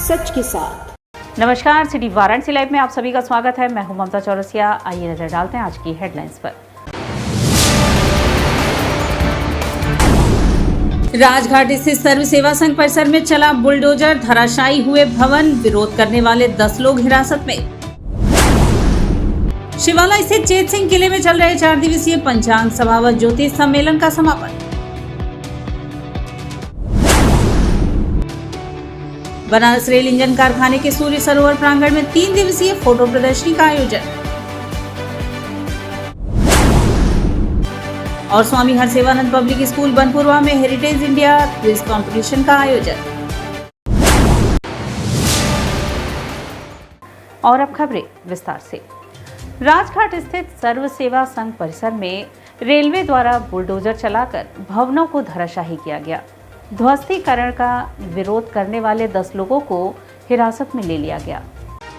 सच के साथ। नमस्कार, सिटी वाराणसी लाइव में आप सभी का स्वागत है। मैं हूं ममता चौरसिया। आइए नजर डालते हैं आज की हेडलाइंस पर। राजघाट स्थित सर्व सेवा संघ परिसर में चला बुलडोजर, धराशायी हुए भवन, विरोध करने वाले 10 लोग हिरासत में। शिवाला स्थित चेत सिंह किले में चल रहे 4 दिवसीय पंचांग सभा व ज्योतिष सम्मेलन का समापन। बनारस रेल इंजन कारखाने के सूर्य सरोवर प्रांगण में 3 दिवसीय फोटो प्रदर्शनी का आयोजन। और स्वामी हरसेवानंद पब्लिक स्कूल बनपुरवा में हेरिटेज इंडिया क्विज कंपटीशन का आयोजन। और अब खबरें विस्तार से। राजघाट स्थित सर्व सेवा संघ परिसर में रेलवे द्वारा बुलडोजर चलाकर भवनों को धराशायी किया गया। ध्वस्तीकरण का विरोध करने वाले 10 लोगों को हिरासत में ले लिया गया।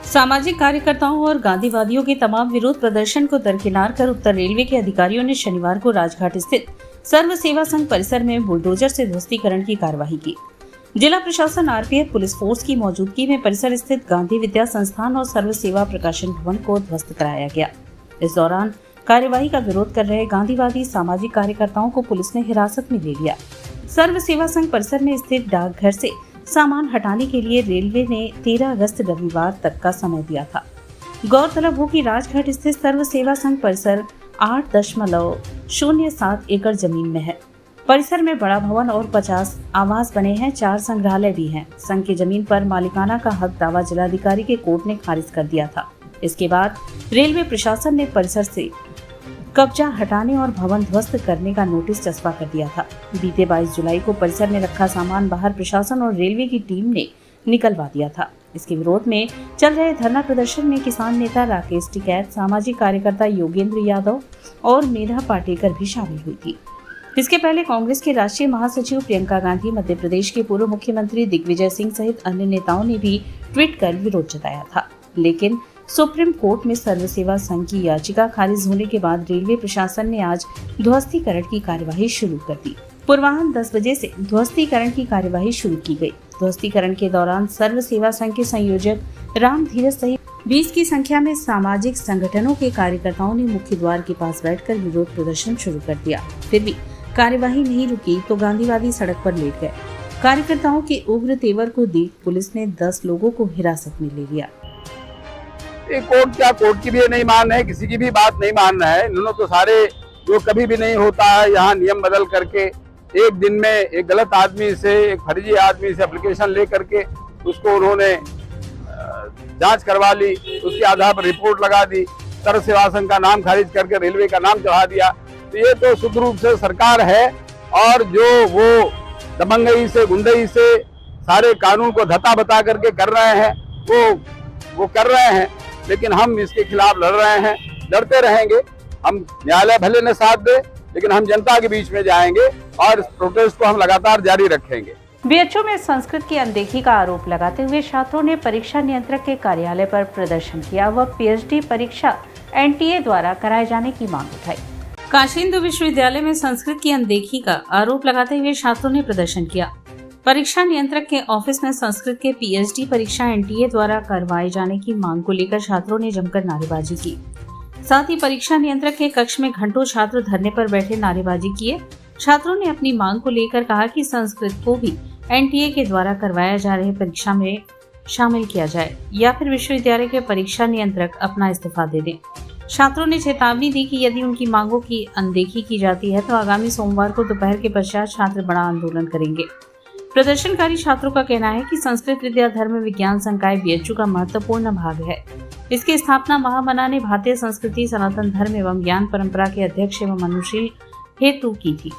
सामाजिक कार्यकर्ताओं और गांधीवादियों के तमाम विरोध प्रदर्शन को दरकिनार कर उत्तर रेलवे के अधिकारियों ने शनिवार को राजघाट स्थित सर्व सेवा संघ परिसर में बुलडोजर से ध्वस्तीकरण की कार्यवाही की। जिला प्रशासन, आरपीएफ, पुलिस फोर्स की मौजूदगी में परिसर स्थित गांधी विद्या संस्थान और सर्व सेवा प्रकाशन भवन को ध्वस्त कराया गया। इस दौरान कार्यवाही का विरोध कर रहे गांधीवादी सामाजिक कार्यकर्ताओं को पुलिस ने हिरासत में ले लिया। सर्व सेवा संघ परिसर में स्थित डाकघर से सामान हटाने के लिए रेलवे ने 13 अगस्त रविवार तक का समय दिया था। गौरतलब हो कि राजघाट स्थित सर्व सेवा संघ परिसर 8.07 एकड़ जमीन में है। परिसर में बड़ा भवन और 50 आवास बने हैं। 4 संग्रहालय भी हैं। संघ की जमीन पर मालिकाना का हक दावा जिलाधिकारी के कोर्ट ने खारिज कर दिया था। इसके बाद रेलवे प्रशासन ने परिसर से कब्जा हटाने और भवन ध्वस्त करने का नोटिस चस्पा कर दिया था। बीते 22 जुलाई को परिसर में रखा सामान बाहर प्रशासन और रेलवे की टीम ने निकलवा दिया था। इसके विरोध में चल रहे धरना प्रदर्शन में किसान नेता राकेश टिकैत, सामाजिक कार्यकर्ता योगेंद्र यादव और मेधा पाटेकर भी शामिल हुई थी। इसके पहले कांग्रेस के राष्ट्रीय महासचिव प्रियंका गांधी, मध्य प्रदेश के पूर्व मुख्यमंत्री दिग्विजय सिंह सहित अन्य नेताओं ने भी ट्वीट कर विरोध जताया था। लेकिन सुप्रीम कोर्ट में सर्व सेवा संघ की याचिका खारिज होने के बाद रेलवे प्रशासन ने आज ध्वस्तीकरण की कार्यवाही शुरू कर दी। पूर्वाह्न 10 बजे से ध्वस्तीकरण की कार्यवाही शुरू की गई। ध्वस्तीकरण के दौरान सर्व सेवा संघ के संयोजक राम धीरज सहित 20 की संख्या में सामाजिक संगठनों के कार्यकर्ताओं ने मुख्य द्वार के पास बैठकर विरोध प्रदर्शन शुरू कर दिया। फिर भी कार्यवाही नहीं रुकी तो गांधीवादी सड़क पर लेट गए। कार्यकर्ताओं के उग्र तेवर को देख पुलिस ने 10 लोगों को हिरासत में ले लिया। कोर्ट की भी नहीं मान है, किसी की भी बात नहीं मानना है। इन्होंने तो सारे जो कभी भी नहीं होता है, यहाँ नियम बदल करके एक दिन में एक गलत आदमी से, एक फर्जी आदमी से एप्लीकेशन ले करके उसको उन्होंने जांच करवा ली, उसके आधार पर रिपोर्ट लगा दी, सर्व सेवा संघ का नाम खारिज करके रेलवे का नाम चढ़ा दिया। तो ये तो शुद्ध रूप से सरकार है और जो वो दबंगई से, गुंडई से सारे कानून को धता बता करके कर रहे हैं वो कर रहे हैं। लेकिन हम इसके खिलाफ लड़ रहे हैं, लड़ते रहेंगे। हम न्यायालय भले न साथ दे, लेकिन हम जनता के बीच में जाएंगे और इस प्रोटेस्ट को हम लगातार जारी रखेंगे। बीएचयू में संस्कृत की अनदेखी का आरोप लगाते हुए छात्रों ने परीक्षा नियंत्रक के कार्यालय पर प्रदर्शन किया व पीएचडी परीक्षा एनटीए द्वारा कराए जाने की मांग उठाई। काशी हिंदू विश्वविद्यालय में संस्कृत की अनदेखी का आरोप लगाते हुए छात्रों ने प्रदर्शन किया। परीक्षा नियंत्रक के ऑफिस में संस्कृत के पीएचडी परीक्षा एनटीए द्वारा करवाए जाने की मांग को लेकर छात्रों ने जमकर नारेबाजी की। साथ ही परीक्षा नियंत्रक के कक्ष में घंटों छात्र धरने पर बैठे नारेबाजी किए। छात्रों ने अपनी मांग को लेकर कहा कि संस्कृत को भी एनटीए के द्वारा करवाया जा रहे परीक्षा में शामिल किया जाए या फिर विश्वविद्यालय के परीक्षा नियंत्रक अपना इस्तीफा दे दें। छात्रों ने चेतावनी दी कि यदि उनकी मांगों की अनदेखी की जाती है तो आगामी सोमवार को दोपहर के पश्चात छात्र बड़ा आंदोलन करेंगे। प्रदर्शनकारी छात्रों का कहना है कि संस्कृत विद्या धर्म विज्ञान संकाय बीएचयू का महत्वपूर्ण भाग है। इसकी स्थापना महामना ने भारतीय संस्कृति, सनातन धर्म एवं ज्ञान परंपरा के अध्यक्ष एवं अनुशील हेतु की थी।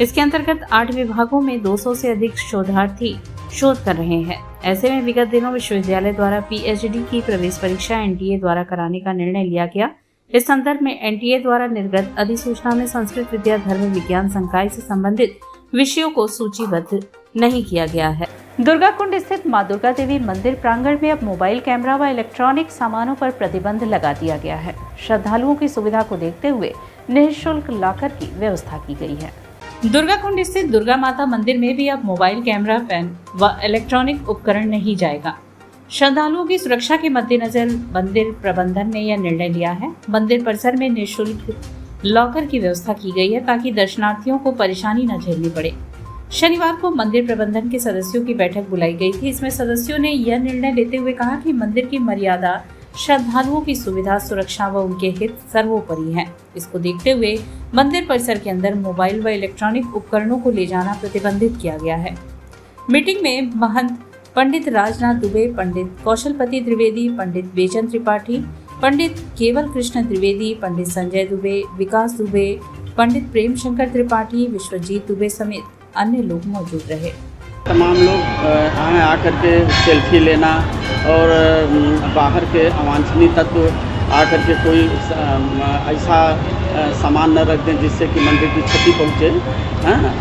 इसके अंतर्गत 8 विभागों में 200 से अधिक शोधार्थी शोध कर रहे हैं। ऐसे में विगत दिनों विश्वविद्यालय द्वारा पीएचडी की प्रवेश परीक्षा एनटीए द्वारा कराने का निर्णय लिया गया। इस संदर्भ में एनटीए द्वारा निर्गत अधिसूचना में संस्कृत विद्या धर्म विज्ञान संकाय से संबंधित विषयों को सूचीबद्ध नहीं किया गया है। दुर्गा कुंड स्थित मां दुर्गा देवी मंदिर प्रांगण में अब मोबाइल कैमरा व इलेक्ट्रॉनिक सामानों पर प्रतिबंध लगा दिया गया है। श्रद्धालुओं की सुविधा को देखते हुए निःशुल्क लॉकर की व्यवस्था की गई है। दुर्गा कुंड स्थित दुर्गा माता मंदिर में भी अब मोबाइल कैमरा, पेन व इलेक्ट्रॉनिक उपकरण नहीं जाएगा। श्रद्धालुओं की सुरक्षा के मद्देनजर मंदिर प्रबंधन ने यह निर्णय लिया है। मंदिर परिसर में निःशुल्क लॉकर की व्यवस्था की गई है ताकि दर्शनार्थियों को परेशानी न झेलनी पड़े। शनिवार को मंदिर प्रबंधन के सदस्यों की बैठक बुलाई गई थी। इसमें सदस्यों ने यह निर्णय लेते हुए कहा कि मंदिर की मर्यादा, श्रद्धालुओं की सुविधा, सुरक्षा व उनके हित सर्वोपरि है। इसको देखते हुए मंदिर परिसर के अंदर मोबाइल व इलेक्ट्रॉनिक उपकरणों को ले जाना प्रतिबंधित किया गया है। मीटिंग में महंत पंडित राजनाथ दुबे, पंडित कौशलपति त्रिवेदी, पंडित बेचन त्रिपाठी, पंडित केवल कृष्ण त्रिवेदी, पंडित संजय दुबे, विकास दुबे, पंडित प्रेम शंकर त्रिपाठी, विश्वजीत दुबे समेत अन्य लोग मौजूद रहे। तमाम लोग आए आकर के सेल्फी लेना और बाहर के अवांछनीय तत्व आकर के कोई ऐसा सामान न रख दें जिससे कि मंदिर की क्षति पहुँचे।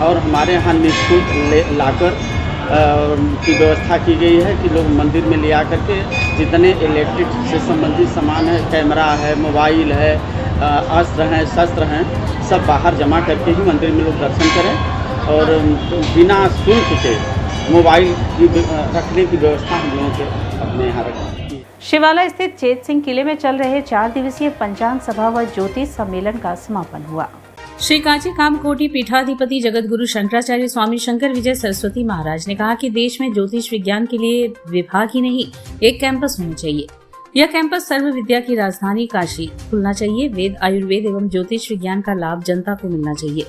और हमारे यहाँ निःशुल्क लाकर की व्यवस्था की गई है कि लोग मंदिर में ले आकर के जितने इलेक्ट्रिक से संबंधित सामान है, कैमरा है, मोबाइल है, अस्त्र हैं, शस्त्र हैं, सब बाहर जमा करके ही मंदिर में लोग दर्शन करें और बिना शुल्क के मोबाइल की रखने की व्यवस्था हम लोगों के अपने यहाँ रखें। शिवाला स्थित चेत सिंह किले में चल रहे 4 दिवसीय पंचांग सभा व ज्योतिष सम्मेलन का समापन हुआ। श्री कांची कामकोटि पीठाधिपति जगतगुरु शंकराचार्य स्वामी शंकर विजय सरस्वती महाराज ने कहा कि देश में ज्योतिष विज्ञान के लिए विभाग ही नहीं, एक कैंपस होना चाहिए। यह कैंपस सर्व विद्या की राजधानी काशी खुलना चाहिए। वेद, आयुर्वेद एवं ज्योतिष विज्ञान का लाभ जनता को मिलना चाहिए।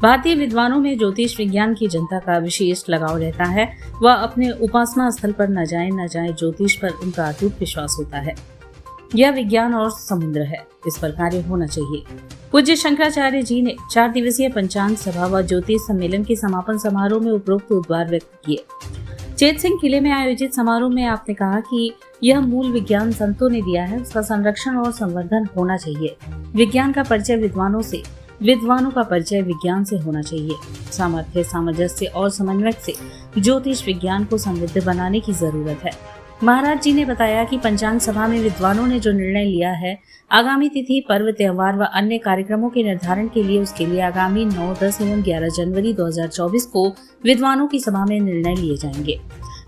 भारतीय विद्वानों में ज्योतिष विज्ञान की जनता का विशेष लगाव रहता है। वह अपने उपासना स्थल पर न जाए ज्योतिष पर उनका अटूट विश्वास होता है। यह विज्ञान और समुद्र है, इस पर कार्य होना चाहिए। पूज्य शंकराचार्य जी ने 4 दिवसीय पंचांग सभा व ज्योतिष सम्मेलन के समापन समारोह में उपरोक्त उद्गार व्यक्त किए। चेत सिंह किले में आयोजित समारोह में आपने कहा कि यह मूल विज्ञान संतों ने दिया है, उसका संरक्षण और संवर्धन होना चाहिए। विज्ञान का परिचय विद्वानों से, विद्वानों का परिचय विज्ञान से होना चाहिए। सामर्थ्य, सामंजस्य और समन्वय से ज्योतिष विज्ञान को समृद्ध बनाने की जरूरत है। महाराज जी ने बताया कि पंचांग सभा में विद्वानों ने जो निर्णय लिया है, आगामी तिथि, पर्व, त्योहार व अन्य कार्यक्रमों के निर्धारण के लिए, उसके लिए आगामी 9, 10 एवं 11 जनवरी 2024 को विद्वानों की सभा में निर्णय लिए जाएंगे।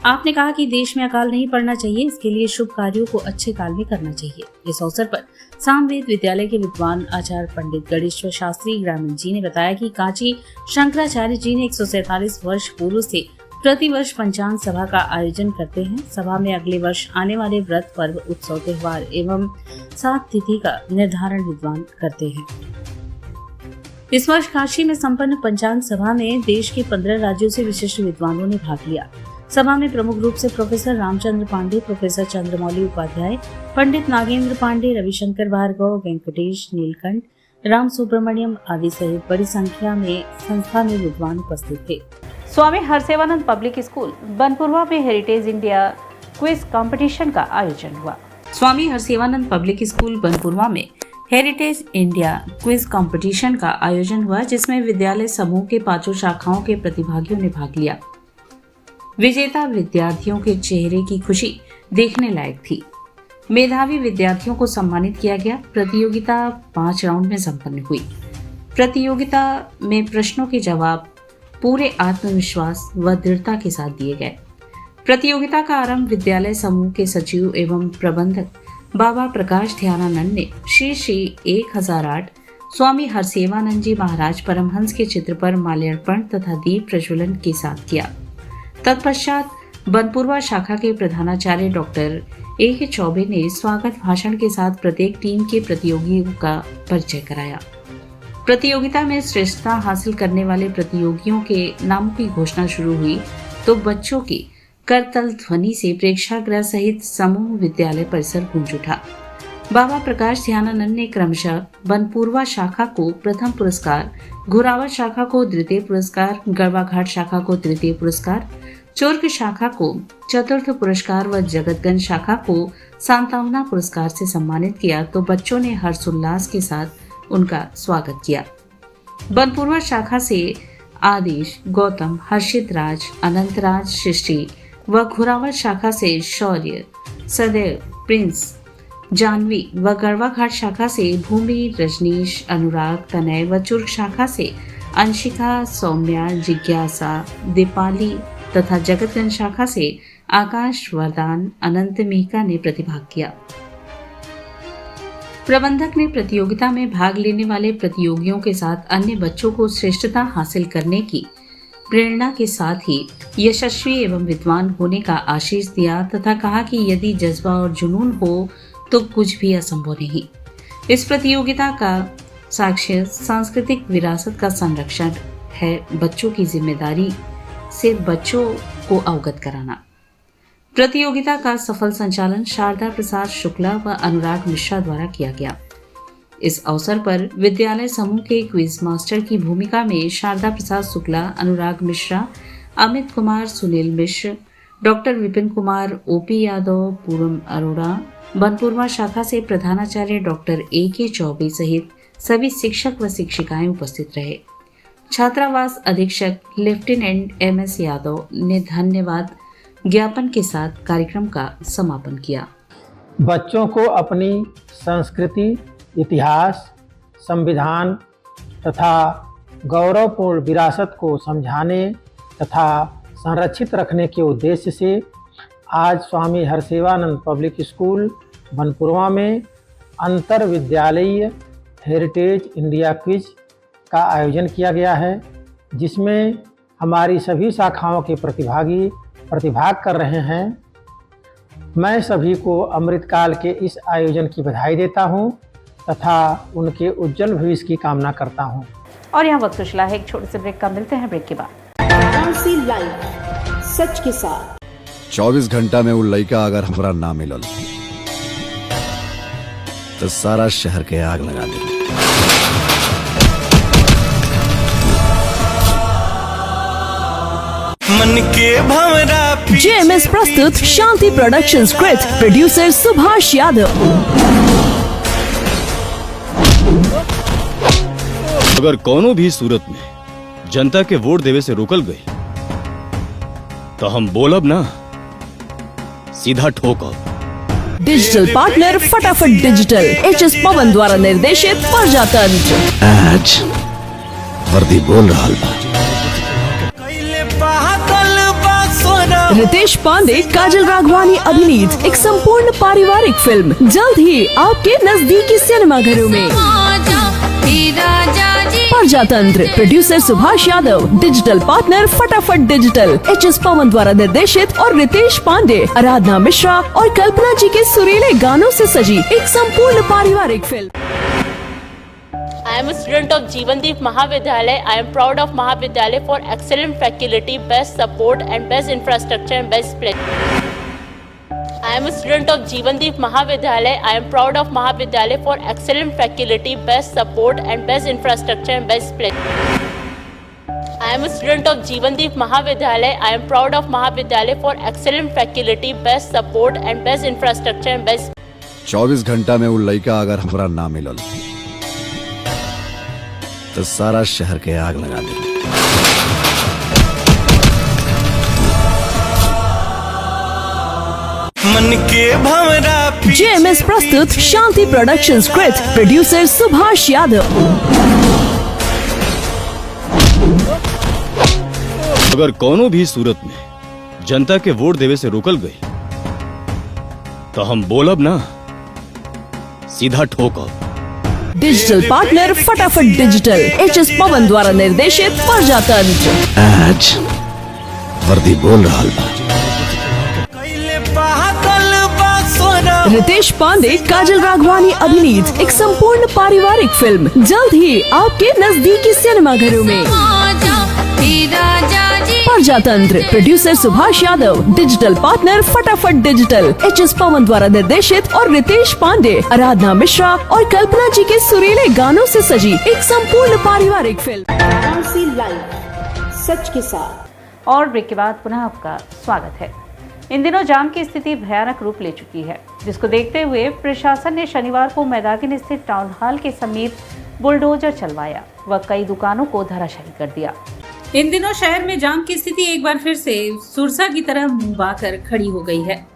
आपने कहा कि देश में अकाल नहीं पड़ना चाहिए, इसके लिए शुभ कार्यों को अच्छे काल में करना चाहिए। इस अवसर पर सामवेद विद्यालय के विद्वान आचार्य पंडित गणेश्वर शास्त्री ग्रामीण जी ने बताया कि कांची शंकराचार्य जी ने 147 वर्ष पूर्व से प्रतिवर्ष पंचांग सभा का आयोजन करते हैं। सभा में अगले वर्ष आने वाले व्रत, पर्व, उत्सव, त्योहार एवं 7 तिथि का निर्धारण विद्वान करते हैं। इस वर्ष काशी में संपन्न पंचांग सभा में देश के 15 राज्यों से विशिष्ट विद्वानों ने भाग लिया। सभा में प्रमुख रूप से प्रोफेसर रामचंद्र पांडे, प्रोफेसर चंद्रमौली उपाध्याय, पंडित नागेंद्र पांडे, रविशंकर भार्गव, वेंकटेश नीलकंठ, राम सुब्रमण्यम आदि सहित बड़ी संख्या में संस्था में विद्वान उपस्थित थे। स्वामी हरसेवानंद पब्लिक स्कूल बनपुरवा में हेरिटेज इंडिया क्विज कंपटीशन का आयोजन हुआ। स्वामी हरसेवानंद पब्लिक स्कूल बनपुरवा में हेरिटेज इंडिया क्विज कंपटीशन का आयोजन हुआ, जिसमें विद्यालय समूह के 5 शाखाओं के प्रतिभागियों ने भाग लिया। विजेता विद्यार्थियों के चेहरे की खुशी देखने लायक थी। मेधावी विद्यार्थियों को सम्मानित किया गया। प्रतियोगिता 5 राउंड में संपन्न हुई। प्रतियोगिता में प्रश्नों के जवाब पूरे आत्मविश्वास व दृढ़ता के साथ दिए गए। प्रतियोगिता का आरंभ विद्यालय समूह के सचिव एवं प्रबंधक बाबा प्रकाश ध्यानानंद ने श्री 1008 स्वामी हरसेवानंद जी महाराज परमहंस के चित्र पर माल्यार्पण तथा दीप प्रज्वलन के साथ किया। तत्पश्चात बनपुरवा शाखा के प्रधानाचार्य डॉक्टर A.K. चौबे ने स्वागत भाषण के साथ प्रत्येक टीम के प्रतियोगियों का परिचय कराया। प्रतियोगिता में श्रेष्ठता हासिल करने वाले प्रतियोगियों के नामों की घोषणा शुरू हुई तो बच्चों की करतल ध्वनि से प्रेक्षागृह सहित समूह विद्यालय परिसर गूंज उठा। बाबा प्रकाश ध्यानानंद ने क्रमशः बनपुरवा शाखा को प्रथम पुरस्कार, घुरावट शाखा को द्वितीय पुरस्कार, गड़वाघाट शाखा को तृतीय पुरस्कार, चोर्क शाखा को चतुर्थ पुरस्कार व जगतगंज शाखा को सांत्वना पुरस्कार से सम्मानित किया तो बच्चों ने हर्षोल्लास के साथ उनका स्वागत किया। बनपुरवा शाखा से आदेश, गौतम, हर्षित राज, अनंत राज, सृष्टि व घुरावट शाखा से शौर्य, सदैव, प्रिंस, जानवी व गड़वाघाट शाखा से भूमि, रजनीश, अनुराग, तनय व चुर्क शाखा से अंशिका, सौम्या, जिज्ञासा, दीपाली तथा जगतगंज शाखा से आकाश वरदान, अनंत मेहका ने प्रतिभाग किया। प्रबंधक ने प्रतियोगिता में भाग लेने वाले प्रतियोगियों के साथ अन्य बच्चों को श्रेष्ठता हासिल करने की प्रेरणा के साथ ही यशस्वी एवं विद्वान होने का आशीष दिया तथा कहा कि यदि जज्बा और जुनून हो तो कुछ भी असंभव नहीं। इस प्रतियोगिता का साक्ष्य सांस्कृतिक विरासत का संरक्षण है। बच्चों की जिम्मेदारी से बच्चों को अवगत कराना। प्रतियोगिता का सफल संचालन शारदा प्रसाद शुक्ला व अनुराग मिश्रा द्वारा किया गया। इस अवसर पर विद्यालय समूह के क्विज मास्टर की भूमिका में शारदा प्रसाद शुक्ला, अनुराग मिश्रा, अमित कुमार, सुनील मिश्र, डॉक्टर विपिन कुमार, ओपी यादव, पूरम अरोड़ा, बनपुरमा शाखा से प्रधानाचार्य डॉक्टर AK चौबे सहित सभी शिक्षक व शिक्षिकाएं उपस्थित रहे। छात्रावास अधीक्षक लेफ्टिनेंट MS यादव ने धन्यवाद ज्ञापन के साथ कार्यक्रम का समापन किया। बच्चों को अपनी संस्कृति, इतिहास, संविधान तथा गौरवपूर्ण विरासत को समझाने तथा संरक्षित रखने के उद्देश्य से आज स्वामी हरसेवानंद पब्लिक स्कूल बनपुरवा में अंतर विद्यालयीय हेरिटेज इंडिया क्विज का आयोजन किया गया है, जिसमें हमारी सभी शाखाओं के प्रतिभागी प्रतिभाग कर रहे हैं। मैं सभी को अमृतकाल के इस आयोजन की बधाई देता हूं तथा उनके उज्जवल भविष्य की कामना करता हूं। और यहाँ वक्त चला है एक छोटे से ब्रेक का, मिलते हैं ब्रेक के बाद। वाराणसी लाइव सच के साथ 24 घंटा में वो लड़का अगर हमरा ना मिलल तो सारा शहर के आग लगा दे। मन के भंवरा JMS प्रस्तुत Shanti production script, producer Subhash Yadav. अगर कोनो भी सूरत में जनता के वोट देवे से रोकल गई तो हम बोलब ना, सीधा ठोकब। डिजिटल पार्टनर फटाफट डिजिटल, HS पवन द्वारा निर्देशित प्रजातंत्र। आज वर्दी बोल रहा बा। रितेश पांडे, काजल राघवानी अभिनीत एक संपूर्ण पारिवारिक फिल्म जल्द ही आपके नजदीकी सिनेमाघरों में। प्रजातंत्र, producer Subhash Yadav, digital partner फटाफट डिजिटल, HS पवन द्वारा निर्देशित और रितेश पांडे, आराधना मिश्रा और कल्पना जी के सुरीले गानों से सजी एक संपूर्ण पारिवारिक film. I am a student of Jeevandeep Mahavidyalaya. I am proud of Mahavidyalaya for excellent faculty, best support and best infrastructure and best place. I am a student of Jeevandeep Mahavidyalaya. I am proud of Mahavidyalaya for excellent faculty, best support and best infrastructure and best place. I am a student of Jeevandeep Mahavidyalaya. I am proud of Mahavidyalaya for excellent faculty, best support and best infrastructure and best. 24 घंटा में वो लड़का अगर हमरा ना मिलल तो सारा शहर के आग लगा दे। मन के भंवरा JMS प्रस्तुत Shanti production script, producer Subhash Yadav. अगर कोनो भी सूरत में जनता के वोट देवे से रोकल गई तो हम बोलब ना, सीधा ठोकब। डिजिटल पार्टनर फटाफट डिजिटल, HS पवन द्वारा निर्देशित प्रजातंत्र। आज वर्दी बोल रहा बा। रितेश पांडे, काजल राघवानी अभिनीत एक संपूर्ण पारिवारिक फिल्म जल्द ही आपके नजदीकी सिनेमाघरों में। प्रजातंत्र, producer Subhash Yadav, digital partner फटाफट डिजिटल, HS पवन द्वारा निर्देशित और रितेश पांडे, आराधना मिश्रा और कल्पना जी के सुरीले गानों से सजी एक संपूर्ण पारिवारिक फिल्म। वाराणसी लाइव सच के साथ। और ब्रेक के बाद पुनः आपका स्वागत है। इन दिनों जाम की स्थिति भयानक रूप ले चुकी है, जिसको देखते हुए प्रशासन ने शनिवार को मैदागिन स्थित टाउन हॉल के समीप बुलडोजर चलवाया व कई दुकानों को धराशायी कर दिया। इन दिनों शहर में जाम की स्थिति एक बार फिर से सुरसा की तरह मुंह बाकर खड़ी हो गई है।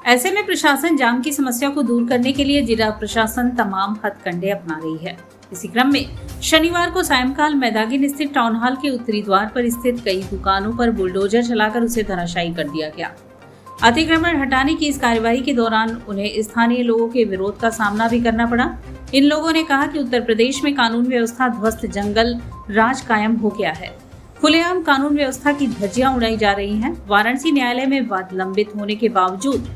ऐसे में प्रशासन जाम की समस्या को दूर करने के लिए जिला प्रशासन तमाम हथकंडे अपना रही है। इसी क्रम में शनिवार को सायंकाल मैदागिन स्थित टाउन हॉल के उत्तरी द्वार पर स्थित कई दुकानों पर बुलडोजर चलाकर उसे धराशायी कर दिया गया। अतिक्रमण हटाने की इस कार्यवाही के दौरान उन्हें स्थानीय लोगों के विरोध का सामना भी करना पड़ा। इन लोगों ने कहा कि उत्तर प्रदेश में कानून व्यवस्था ध्वस्त, जंगल राज कायम हो गया है। खुलेआम कानून व्यवस्था की धज्जियां उड़ाई जा रही हैं। वाराणसी न्यायालय में वाद लंबित होने के बावजूद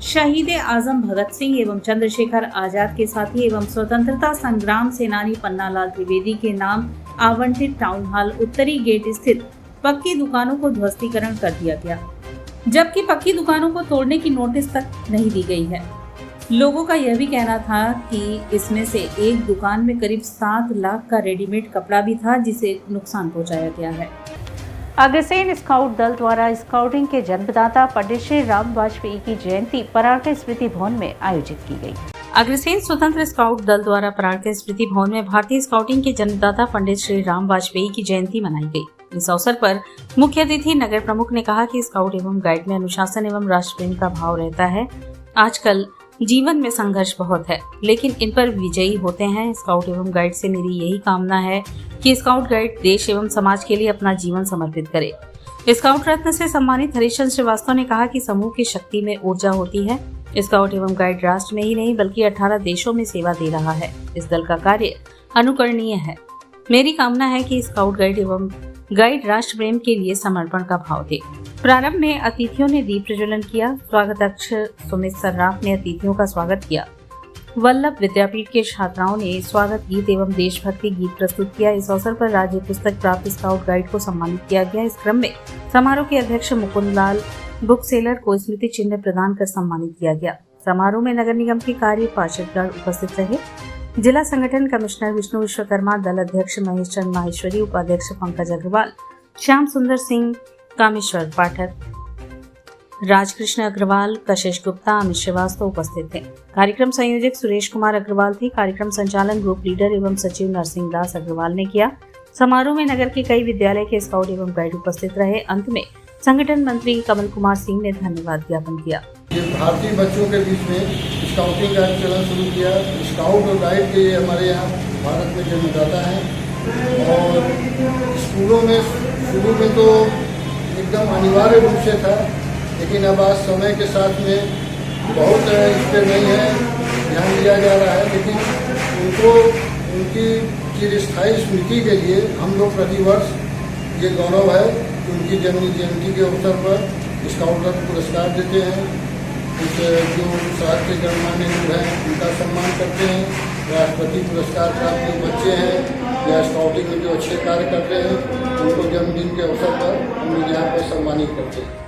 शहीद आजम भगत सिंह एवं चंद्रशेखर आजाद के साथी एवं स्वतंत्रता संग्राम सेनानी पन्नालाल त्रिवेदी के नाम आवंटित टाउन हॉल उत्तरी गेट स्थित पक्की दुकानों को ध्वस्तीकरण कर दिया गया, जबकि पक्की दुकानों को तोड़ने की नोटिस तक नहीं दी गई है। लोगों का यह भी कहना था कि इसमें से एक दुकान में करीब 7 लाख का रेडीमेड कपड़ा भी था, जिसे नुकसान पहुंचाया गया है। अग्रसेन स्काउट दल द्वारा स्काउटिंग के जन्मदाता पंडित श्री राम वाजपेयी की जयंती पराग के स्मृति भवन में आयोजित की गई। अग्रसेन स्वतंत्र स्काउट दल द्वारा पराग के स्मृति भवन में भारतीय स्काउटिंग के जन्मदाता पंडित श्री राम वाजपेयी की जयंती मनाई गई। इस अवसर पर मुख्य अतिथि नगर प्रमुख ने कहा कि स्काउट एवं गाइड में अनुशासन एवं राष्ट्र प्रेम का भाव रहता है। आजकल जीवन में संघर्ष बहुत है, लेकिन इन पर विजयी होते हैं। स्काउट एवं गाइड से मेरी यही कामना है कि स्काउट गाइड देश एवं समाज के लिए अपना जीवन समर्पित करे। स्काउट रत्न से सम्मानित हरीशचंद्र श्रीवास्तव ने कहा कि समूह की शक्ति में ऊर्जा होती है। स्काउट एवं गाइड राष्ट्र में ही नहीं बल्कि 18 देशों में सेवा दे रहा है। इस दल का कार्य अनुकरणीय है। मेरी कामना है कि स्काउट गाइड एवं गाइड राष्ट्र प्रेम के लिए समर्पण का भाव दे। प्रारंभ में अतिथियों ने दीप प्रज्वलन किया। स्वागताध्यक्ष सुमित सर्राफ ने अतिथियों का स्वागत किया। वल्लभ विद्यापीठ के छात्राओं ने स्वागत गीत एवं देशभक्ति गीत प्रस्तुत किया। इस अवसर पर राज्य पुस्तक प्राप्त स्काउट गाइड को सम्मानित किया गया। इस क्रम में समारोह के अध्यक्ष मुकुंद लाल बुक सेलर को स्मृति चिन्ह प्रदान कर सम्मानित किया गया। समारोह में नगर निगम के कार्य पार्षदगण उपस्थित रहे। जिला संगठन कमिश्नर विष्णु विश्वकर्मा, दल अध्यक्ष महेश चंद माहेश्वरी, उपाध्यक्ष पंकज अग्रवाल, श्याम सुंदर सिंह, कामेश्वर पाठक, राजकृष्ण अग्रवाल, कशिश गुप्ता, अमित श्रीवास्तव उपस्थित थे। कार्यक्रम संयोजक सुरेश कुमार अग्रवाल थे। कार्यक्रम संचालन ग्रुप लीडर एवं सचिव नरसिंह दास अग्रवाल ने किया। समारोह में नगर के कई विद्यालय के स्काउट एवं गाइड उपस्थित रहे। अंत में संगठन मंत्री कमल कुमार सिंह ने धन्यवाद ज्ञापन किया। भारतीय बच्चों के बीच में स्काउटिंग का चलन शुरू किया। स्काउट और गाइड के हमारे यहाँ भारत में जन्मदाता हैं और स्कूलों में शुरू में तो एकदम अनिवार्य रूप से था, लेकिन अब आज समय के साथ में बहुत इस पर नहीं है ध्यान दिया जा रहा है। लेकिन उनको उनकी चिरस्थायी स्मृति के लिए हम लोग प्रतिवर्ष ये गौरव है कि उनकी जन्म जयंती के अवसर पर स्काउट रत्न पुरस्कार देते हैं। कुछ जो शहर के गणमान्य लोग हैं उनका सम्मान करते हैं। राष्ट्रपति पुरस्कार प्राप्त जो बच्चे हैं या स्काउटिंग में जो अच्छे कार्य कर रहे हैं उनको जन्मदिन के अवसर पर हम लोग यहाँ पर सम्मानित करते हैं।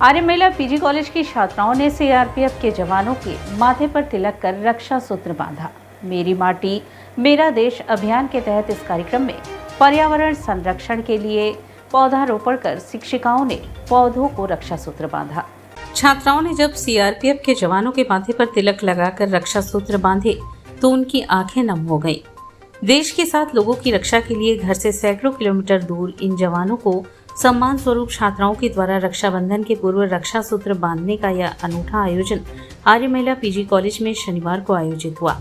आर्य महिला पीजी कॉलेज की छात्राओं ने सीआरपीएफ के जवानों के माथे पर तिलक कर रक्षा सूत्र बांधा। मेरी माटी मेरा देश अभियान के तहत इस कार्यक्रम में पर्यावरण संरक्षण के लिए पौधारोपण कर शिक्षिकाओं ने पौधों को रक्षा सूत्र बांधा। छात्राओं ने जब सीआरपीएफ के जवानों के माथे पर तिलक लगाकर रक्षा सूत्र बांधे तो उनकी आंखें नम हो गईं। देश के साथ लोगों की रक्षा के लिए घर से सैकड़ों किलोमीटर दूर इन जवानों को सम्मान स्वरूप छात्राओं के द्वारा रक्षाबंधन के पूर्व रक्षा सूत्र बांधने का यह अनूठा आयोजन आर्य महिला पीजी कॉलेज में शनिवार को आयोजित हुआ।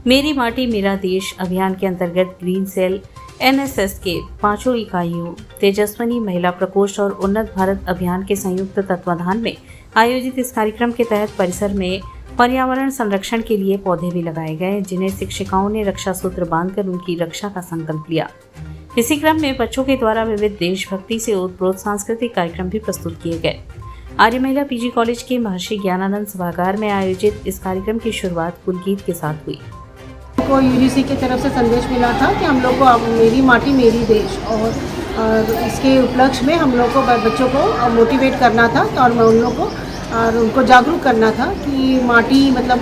मेरी माटी मेरा देश अभियान के अंतर्गत ग्रीन सेल, एनएसएस के 5 इकाइयों, तेजस्विनी महिला प्रकोष्ठ और उन्नत भारत अभियान के संयुक्त तत्वाधान में आयोजित इस कार्यक्रम के तहत परिसर में पर्यावरण संरक्षण के लिए पौधे भी लगाए गए, जिन्हें शिक्षिकाओं ने रक्षा सूत्र बांधकर उनकी रक्षा का संकल्प लिया। इसी क्रम में बच्चों के द्वारा विविध देशभक्ति से ओतप्रोत सांस्कृतिक कार्यक्रम भी प्रस्तुत किए गए। आर्य महिला पीजी कॉलेज के महर्षि ज्ञानानंद सभागार में आयोजित इस कार्यक्रम की शुरुआत कुलगीत के साथ हुई। को यूजीसी की तरफ से संदेश मिला था कि हम लोग को मेरी माटी मेरी देश और इसके उपलक्ष्य में हम लोग को बच्चों को मोटिवेट करना था और मैं उन लोगों को और उनको जागरूक करना था कि माटी मतलब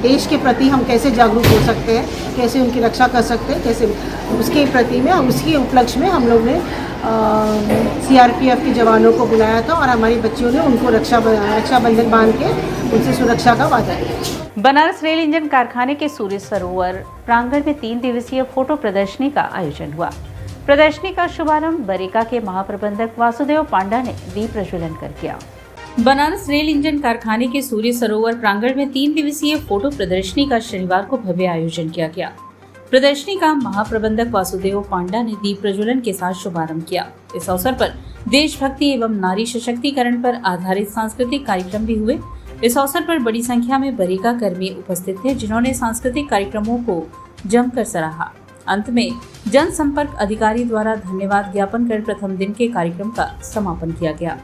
देश के प्रति हम कैसे जागरूक हो सकते हैं, कैसे उनकी रक्षा कर सकते हैं, कैसे उसके प्रति में उसके उपलक्ष्य में हम लोग ने सीआरपीएफ के जवानों को बुलाया था और हमारी बच्चियों ने उनको रक्षाबंधन बांध के उनसे सुरक्षा का वादा किया। बनारस रेल इंजन कारखाने के सूर्य सरोवर प्रांगण में 3 दिवसीय फोटो प्रदर्शनी का आयोजन हुआ। प्रदर्शनी का शुभारंभ बरेका के महाप्रबंधक वासुदेव पांडा ने दीप प्रज्वलन कर किया। बनारस रेल इंजन कारखाने के सूर्य सरोवर प्रांगण में 3 दिवसीय फोटो प्रदर्शनी का शनिवार को भव्य आयोजन किया गया। प्रदर्शनी का महाप्रबंधक वासुदेव पांडा ने दीप प्रज्वलन के साथ शुभारंभ किया। इस अवसर पर देशभक्ति एवं नारी सशक्तिकरण पर आधारित सांस्कृतिक कार्यक्रम भी हुए। इस अवसर पर बड़ी संख्या में बरेका कर्मी उपस्थित थे, जिन्होंने सांस्कृतिक कार्यक्रमों को जमकर सराहा। अंत में जनसंपर्क अधिकारी द्वारा धन्यवाद ज्ञापन कर प्रथम दिन के कार्यक्रम का समापन किया गया।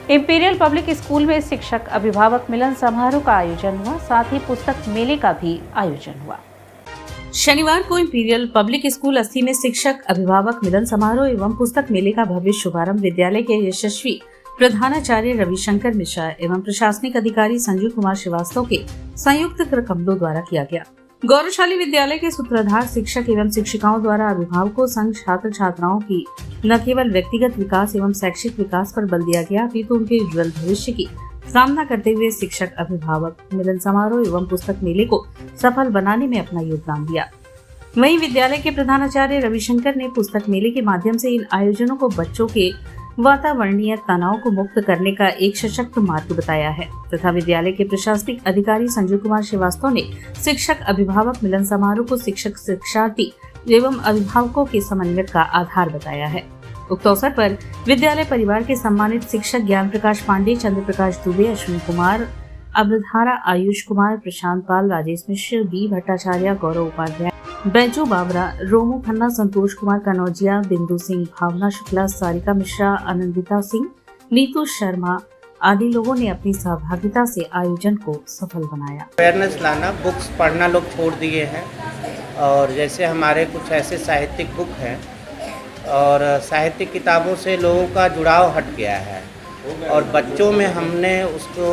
इंपीरियल पब्लिक स्कूल में शिक्षक अभिभावक मिलन समारोह का आयोजन हुआ, साथ ही पुस्तक मेले का भी आयोजन हुआ। शनिवार को इंपीरियल पब्लिक स्कूल अस्थि में शिक्षक अभिभावक मिलन समारोह एवं पुस्तक मेले का भव्य शुभारंभ विद्यालय के यशस्वी प्रधानाचार्य रविशंकर मिश्रा एवं प्रशासनिक अधिकारी संजू कुमार श्रीवास्तव के संयुक्त कमलों द्वारा किया गया। गौरवशाली विद्यालय के सूत्रधार शिक्षक एवं शिक्षिकाओं द्वारा अभिभावकों संग छात्र छात्राओं की न केवल व्यक्तिगत विकास एवं शैक्षिक विकास पर बल दिया गया, अपितु उनके उज्जवल भविष्य की कामना करते हुए शिक्षक अभिभावक मिलन समारोह एवं पुस्तक मेले को सफल बनाने में अपना योगदान दिया। वहीं विद्यालय के प्रधानाचार्य रविशंकर ने पुस्तक मेले के माध्यम से इन आयोजनों को बच्चों के वातावरणीय तनाव को मुक्त करने का एक सशक्त मार्ग बताया है तथा विद्यालय के प्रशासनिक अधिकारी संजू कुमार श्रीवास्तव ने शिक्षक अभिभावक मिलन समारोह को शिक्षक शिक्षार्थी एवं अभिभावकों के समन्वय का आधार बताया है। उक्त अवसर पर विद्यालय परिवार के सम्मानित शिक्षक ज्ञान प्रकाश पांडे, चंद्र प्रकाश दुबे, अश्विन कुमार, अब्रधारा, आयुष कुमार, प्रशांत पाल, राजेश मिश्र, बी भट्टाचार्य, गौरव उपाध्याय, बैजू बावरा, रोमू खन्ना, संतोष कुमार कनौजिया, बिंदु सिंह, भावना शुक्ला, सारिका मिश्रा, आनंदिता सिंह, नीतू शर्मा आदि लोगों ने अपनी सहभागिता से आयोजन को सफल बनाया। अवेयरनेस लाना, बुक्स पढ़ना लोग छोड़ दिए हैं और जैसे हमारे कुछ ऐसे साहित्यिक बुक हैं और साहित्यिक किताबों से लोगों का जुड़ाव हट गया है और बच्चों में हमने उसको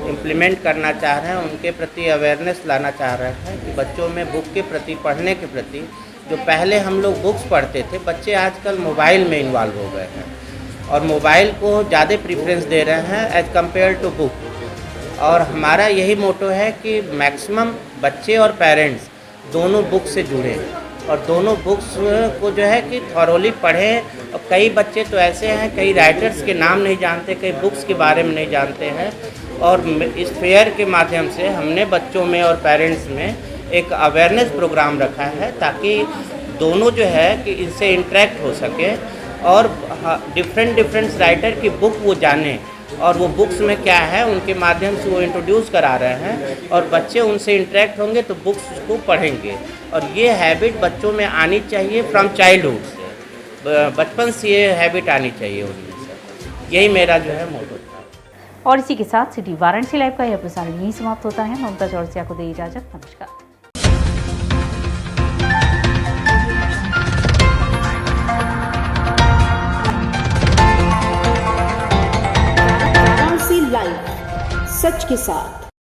इम्प्लीमेंट करना चाह रहे हैं, उनके प्रति अवेयरनेस लाना चाह रहे हैं कि बच्चों में बुक के प्रति, पढ़ने के प्रति, जो पहले हम लोग बुक्स पढ़ते थे, बच्चे आजकल मोबाइल में इन्वॉल्व हो गए हैं और मोबाइल को ज़्यादा प्रीफरेंस दे रहे हैं एज कम्पेयर टू बुक। और हमारा यही मोटो है कि मैक्सिमम बच्चे और पेरेंट्स दोनों बुक से जुड़े और दोनों बुक्स को जो है कि थॉरोली पढ़ें। और कई बच्चे तो ऐसे हैं, कई राइटर्स के नाम नहीं जानते, कई बुक्स के बारे में नहीं जानते हैं और इस फेयर के माध्यम से हमने बच्चों में और पेरेंट्स में एक अवेयरनेस प्रोग्राम रखा है ताकि दोनों जो है कि इससे इंटरेक्ट हो सके और डिफरेंट राइटर की बुक वो जाने और वो बुक्स में क्या है उनके माध्यम से वो इंट्रोड्यूस करा रहे हैं और बच्चे उनसे इंटरेक्ट होंगे तो बुक्स को पढ़ेंगे और ये हैबिट बच्चों में आनी चाहिए फ्रॉम चाइल्डहुड से, बचपन से ये हैबिट आनी चाहिए उनमें से। यही मेरा जो है मोटो था। और इसी के साथ सिटी वाराणसी लाइव का यह प्रसारण यहीं समाप्त होता है। ममता चौरसिया को दे इजाजत। नमस्कार। लाइव, सच के साथ।